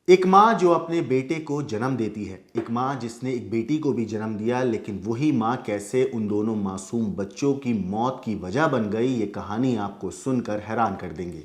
एक माँ जो अपने बेटे को जन्म देती है, एक माँ जिसने एक बेटी को भी जन्म दिया, लेकिन वही माँ कैसे उन दोनों मासूम बच्चों की मौत की वजह बन गई, ये कहानी आपको सुनकर हैरान कर देंगे।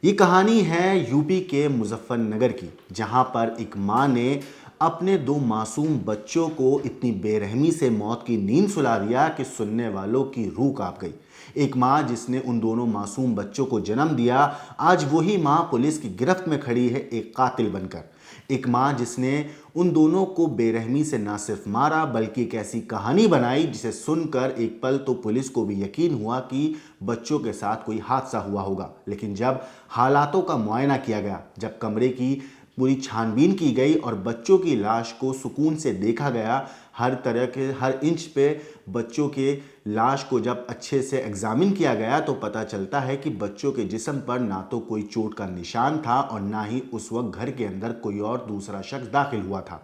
ये कहानी है यूपी के मुजफ्फरनगर की, जहाँ पर एक माँ ने अपने दो मासूम बच्चों को इतनी बेरहमी से मौत की नींद सुला दिया कि सुनने वालों की रूह कांप गई। एक माँ जिसने उन दोनों मासूम बच्चों को जन्म दिया, आज वही माँ पुलिस की गिरफ्त में खड़ी है एक कातिल बनकर। एक माँ जिसने उन दोनों को बेरहमी से ना सिर्फ मारा, बल्कि एक ऐसी कहानी बनाई जिसे सुनकर एक पल तो पुलिस को भी यकीन हुआ कि बच्चों के साथ कोई हादसा हुआ होगा। लेकिन जब हालातों का मुआयना किया गया, जब कमरे की पूरी छानबीन की गई और बच्चों की लाश को सुकून से देखा गया, हर तरह के हर इंच पे बच्चों के लाश को जब अच्छे से एग्जामिन किया गया, तो पता चलता है कि बच्चों के जिस्म पर ना तो कोई चोट का निशान था और ना ही उस वक्त घर के अंदर कोई और दूसरा शख्स दाखिल हुआ था।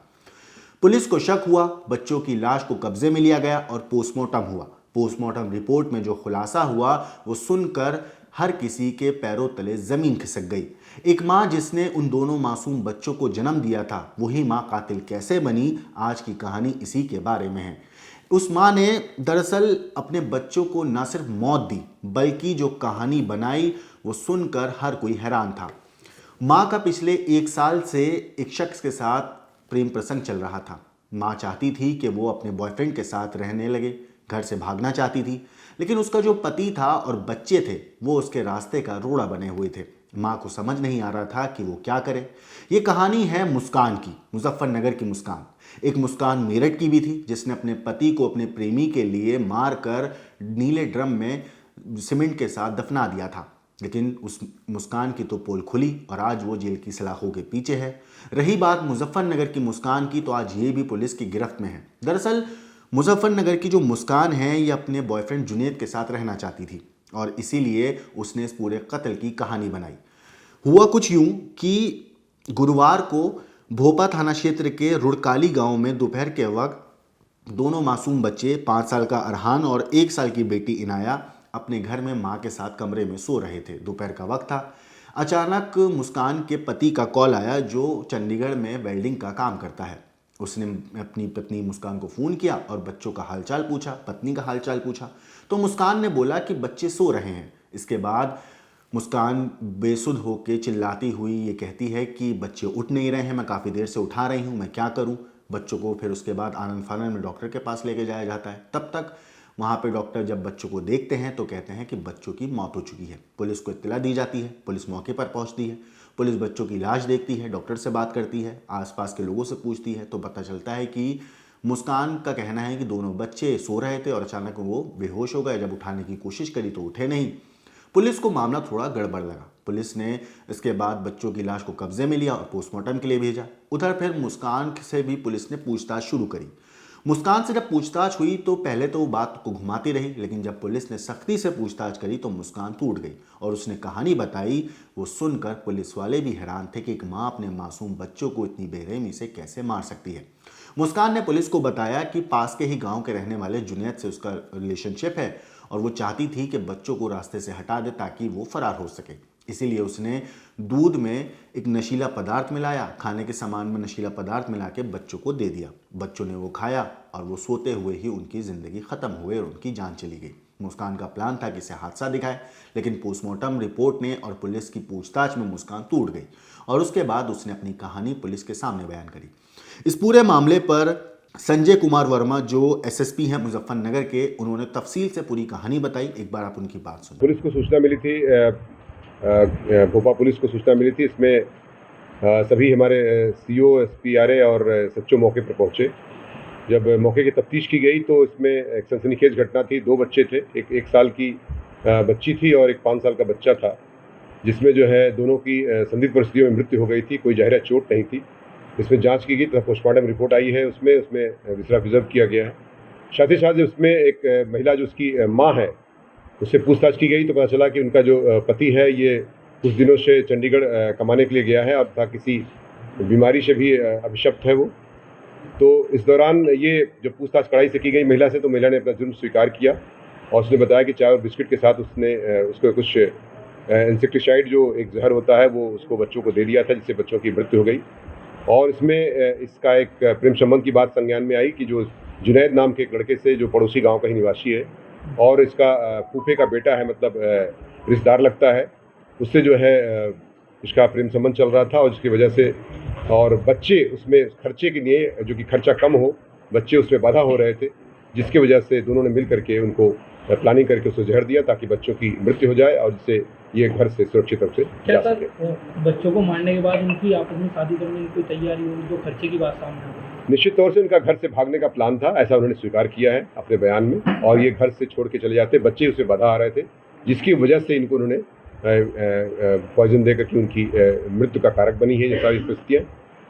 पुलिस को शक हुआ, बच्चों की लाश को कब्जे में लिया गया और पोस्टमार्टम हुआ। पोस्टमार्टम रिपोर्ट में जो खुलासा हुआ वो सुनकर हर किसी के पैरों तले जमीन खिसक गई। एक माँ जिसने उन दोनों मासूम बच्चों को जन्म दिया था, वही माँ कातिल कैसे बनी, आज की कहानी इसी के बारे में है। उस माँ ने दरअसल अपने बच्चों को न सिर्फ मौत दी, बल्कि जो कहानी बनाई वो सुनकर हर कोई हैरान था। माँ का पिछले एक साल से एक शख्स के साथ प्रेम प्रसंग चल रहा था। माँ चाहती थी कि वो अपने बॉयफ्रेंड के साथ रहने लगे, घर से भागना चाहती थी, लेकिन उसका जो पति था और बच्चे थे वो उसके रास्ते का रोड़ा बने हुए थे। माँ को समझ नहीं आ रहा था कि वो क्या करे। ये कहानी है मुस्कान की, मुजफ्फरनगर की मुस्कान। एक मुस्कान मेरठ की भी थी जिसने अपने पति को अपने प्रेमी के लिए मार कर नीले ड्रम में सीमेंट के साथ दफना दिया था। लेकिन उस मुस्कान की तो पोल खुली और आज वो जेल की सलाखों के पीछे है। रही बात मुजफ्फरनगर की मुस्कान की, तो आज ये भी पुलिस की गिरफ्त में है। दरअसल मुजफ्फरनगर की जो मुस्कान है, ये अपने बॉयफ्रेंड जुनेद के साथ रहना चाहती थी और इसीलिए उसने इस पूरे कत्ल की कहानी बनाई। हुआ कुछ यूं कि गुरुवार को भोपा थाना क्षेत्र के रुड़काली गांव में दोपहर के वक्त दोनों मासूम बच्चे, 5 साल का अरहान और 1 साल की बेटी इनाया, अपने घर में माँ के साथ कमरे में सो रहे थे। दोपहर का वक्त था। अचानक मुस्कान के पति का कॉल आया, जो चंडीगढ़ में वेल्डिंग का काम करता है। उसने अपनी पत्नी मुस्कान को फ़ोन किया और बच्चों का हालचाल पूछा, पत्नी का हालचाल पूछा। तो मुस्कान ने बोला कि बच्चे सो रहे हैं। इसके बाद मुस्कान बेसुध होकर चिल्लाती हुई ये कहती है कि बच्चे उठ नहीं रहे हैं, मैं काफ़ी देर से उठा रही हूँ, मैं क्या करूँ। बच्चों को फिर उसके बाद आनंद फानंद में डॉक्टर के पास लेके जाया जाता है। तब तक वहाँ पे डॉक्टर जब बच्चों को देखते हैं तो कहते हैं कि बच्चों की मौत हो चुकी है। पुलिस को इत्तला दी जाती है, पुलिस मौके पर पहुँचती है, पुलिस बच्चों की लाश देखती है, डॉक्टर से बात करती है, आसपास के लोगों से पूछती है, तो पता चलता है कि मुस्कान का कहना है कि दोनों बच्चे सो रहे थे और अचानक वो बेहोश हो गए। जब उठाने की कोशिश करी तो उठे नहीं। पुलिस को मामला थोड़ा गड़बड़ लगा। पुलिस ने इसके बाद बच्चों की लाश को कब्जे में लिया और पोस्टमार्टम के लिए भेजा। उधर फिर मुस्कान से भी पुलिस ने पूछताछ शुरू करी। मुस्कान से जब पूछताछ हुई तो पहले तो वो बात को घुमाती रही, लेकिन जब पुलिस ने सख्ती से पूछताछ करी तो मुस्कान टूट गई और उसने कहानी बताई। वो सुनकर पुलिस वाले भी हैरान थे कि एक माँ अपने मासूम बच्चों को इतनी बेरहमी से कैसे मार सकती है। मुस्कान ने पुलिस को बताया कि पास के ही गांव के रहने वाले जुनैद से उसका रिलेशनशिप है और वो चाहती थी कि बच्चों को रास्ते से हटा दे ताकि वो फरार हो सके। इसीलिए उसने दूध में एक नशीला पदार्थ मिलाया, खाने के सामान में नशीला पदार्थ मिला के बच्चों को दे दिया। बच्चों ने वो खाया और वो सोते हुए ही उनकी ज़िंदगी ख़त्म हुई और उनकी जान चली गई। मुस्कान का प्लान था कि इसे हादसा दिखाए, लेकिन पोस्टमार्टम रिपोर्ट ने और पुलिस की पूछताछ में मुस्कान टूट गई और उसके बाद उसने अपनी कहानी पुलिस के सामने बयान करी। इस पूरे मामले पर संजय कुमार वर्मा, जो एसएसपी हैं मुजफ्फरनगर के, उन्होंने तफसील से पूरी कहानी बताई। एक बार आप उनकी बात सुनिए। पुलिस को सूचना मिली थी, भोपाल पुलिस को सूचना मिली थी। इसमें सभी हमारे सीओ, एसपी, आरए और सच्चो मौके पर पहुंचे। जब मौके की तफ्तीश की गई तो इसमें एक सनसनीखेज घटना थी। 2 बच्चे थे, एक 1 साल की बच्ची थी और एक 5 साल का बच्चा था, जिसमें जो है दोनों की संदिग्ध परिस्थितियों में मृत्यु हो गई थी। कोई ज़ाहिर चोट नहीं थी। इसमें जांच की गई तो पोस्टमार्टम रिपोर्ट आई है, उसमें विसरा प्रिजर्व किया गया है। साथ ही साथ उसमें एक महिला जो उसकी माँ है, उससे पूछताछ की गई तो पता चला कि उनका जो पति है ये कुछ दिनों से चंडीगढ़ कमाने के लिए गया है और था किसी बीमारी से भी अभिशप्त है वो। तो इस दौरान ये जब पूछताछ कड़ाई से की गई महिला से, तो महिला ने अपना जुर्म स्वीकार किया और उसने बताया कि चाय और बिस्किट के साथ उसने उसको कुछ इंसेक्टिसाइड जो एक जहर होता है वो उसको बच्चों को दे दिया था, जिससे बच्चों की मृत्यु हो गई। और इसमें इसका एक प्रेम संबंध की बात संज्ञान में आई कि जो जुनैद नाम के एक लड़के से, जो पड़ोसी गांव का ही निवासी है और इसका फूफे का बेटा है, मतलब रिश्तेदार लगता है, उससे जो है इसका प्रेम संबंध चल रहा था। और जिसकी वजह से और बच्चे उसमें खर्चे के लिए, जो कि खर्चा कम हो, बच्चे उसमें बाधा हो रहे थे, जिसकी वजह से दोनों ने मिल करके उनको प्लानिंग करके उसको जहर दिया ताकि बच्चों की मृत्यु हो जाए और जिससे ये घर से सुरक्षित रूप से जा सके। बच्चों को मारने के बाद उनकी आपस में शादी करने की कोई तैयारी हो, जो खर्चे की बात सामने आ गई? निश्चित तौर से उनका घर से भागने का प्लान था, ऐसा उन्होंने स्वीकार किया है अपने बयान में, और ये घर से छोड़ के चले जाते, बच्चे उसमें बाधा आ रहे थे, जिसकी वजह से इनको उन्होंने पॉइजन देकर के उनकी मृत्यु का कारक बनी है ये सारी परिस्थितियाँ।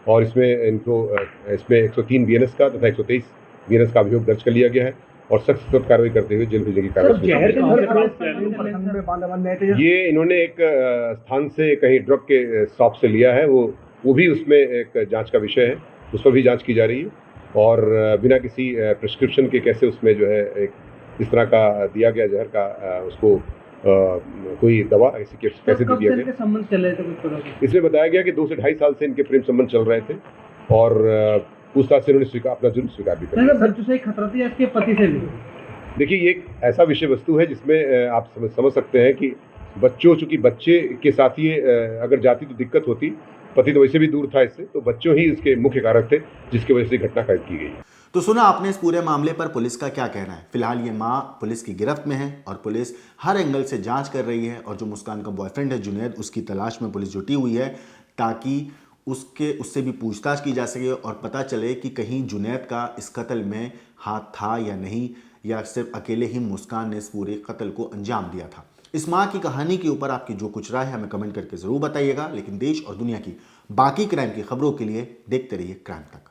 और इसमें इनको इसमें 103 बीएनएस का तथा 123 बीएनएस का अभियोग दर्ज कर लिया गया है और सख्त कार्रवाई करते हुए जेल भेजने की कार्रवाई। ये इन्होंने एक स्थान से कहीं ड्रग के शॉप से लिया है, वो भी उसमें एक जांच का विषय है, उस पर भी जांच की जा रही है। और बिना किसी प्रिस्क्रिप्शन के कैसे उसमें जो है एक इस तरह का दिया गया जहर का उसको कोई दवा ऐसी कैसे दे दिया गया। संबंध चल रहे थे कुछ पता? इसमें बताया गया कि 2 से 2.5 साल से इनके प्रेम संबंध चल रहे थे और पूछताछ से उन्होंने अपना जुर्म स्वीकार भी कर लिया। बच्चों से खतरा था या इसके पति से भी? देखिए, ये एक ऐसा विषय वस्तु है जिसमें आप समझ सकते हैं कि बच्चों, चूंकि बच्चे के साथ ये अगर जाती तो दिक्कत होती, पति तो वैसे भी दूर था इससे, तो बच्चों ही इसके मुख्य कारक थे जिसकी वजह से घटना कैद की गई। तो सुना आपने इस पूरे मामले पर पुलिस का क्या कहना है। फिलहाल ये माँ पुलिस की गिरफ्त में है और पुलिस हर एंगल से जांच कर रही है और जो मुस्कान का बॉयफ्रेंड है जुनैद, उसकी तलाश में पुलिस जुटी हुई है ताकि उससे भी पूछताछ की जा सके और पता चले कि कहीं जुनैद का इस कत्ल में हाथ था या नहीं, या सिर्फ अकेले ही मुस्कान ने इस पूरे कत्ल को अंजाम दिया था। इस माँ की कहानी के ऊपर आपकी जो कुछ राय है हमें कमेंट करके ज़रूर बताइएगा। लेकिन देश और दुनिया की बाकी क्राइम की खबरों के लिए देखते रहिए क्राइम तक।